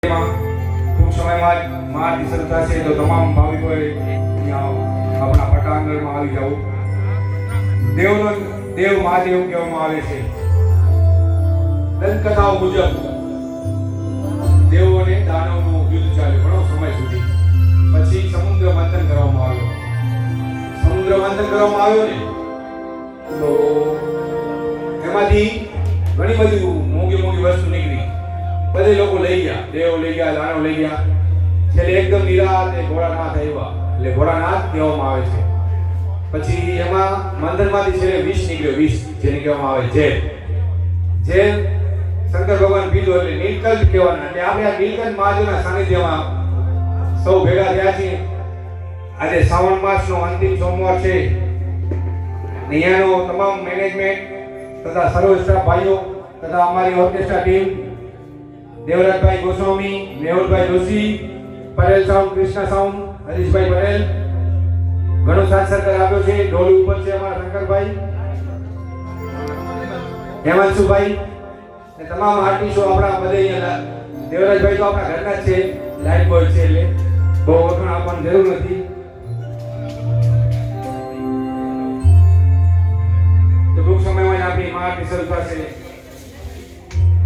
ટૂંક સમયમાં જ મહાઆરતી શરૂ થશે તો તમામ ભાવિકોએ અહીંયા આપણા પટાંગણમાં આવી જવું. દેવ મહાદેવ કહેવામાં આવે છે. દંતકથાઓ મુજબ દેવો અને દાનવનું યુદ્ધ ચાલ્યું ઘણો સમય સુધી. પછી સમુદ્ર મંથન કરવામાં આવ્યો. સમુદ્ર મંથન કરવામાં આવ્યો ને તો એમાંથી ઘણી બધી મોંઘી વસ્તુ નીકળી. બધે લોકો લઈ ગયા, દેવ લઈ ગયા, દાનવ લઈ ગયા. છેલ્લે એકદમ નિરાત એ ભોળાનાથ આવ્યા, એટલે ભોળાનાથ કહેવામાં આવે છે. પછી એમાં મંદિરમાંથી છેલ્લે વિષ નીકળ્યો, વિષ જેને કહેવામાં આવે ઝેર. ઝેર શંકર ભગવાન પીધું એટલે નીલકંઠ કહેવાના. એટલે આપણે આ નીલકંઠ મહાદેવના સાનિધ્યમાં સૌ ભેગા થયા છીએ. આજે શ્રાવણ માસનો અંતિમ સોમવાર છે. અહીંયાનો તમામ મેનેજમેન્ટ તથા સર્વ સ્ટાફ ભાઈઓ તથા અમારી ઓર્કેસ્ટ્રા ટીમ દેવરાજભાઈ ગોસ્વામી, મેહુલભાઈ જોશી, પટેલ સાઉન્ડ, કૃષ્ણા સાઉન્ડ, હરીશભાઈ પટેલ ઘણો સાથ સહકાર આપ્યો છે. ઢોલ ઉપર છે અમારા શંકરભાઈ, હેમાંશુભાઈ ને તમામ આર્ટિસ્ટો આપણા બધે અહીંયા. દેવરાજભાઈ તો આપણા ઘરના જ છે, લાઈફ બોય છે એટલે બહુ વખાણ આપવાની જરૂર નથી. તો ટૂંક સમયમાં જ આપણી મહાઆરતી શરૂ થશે.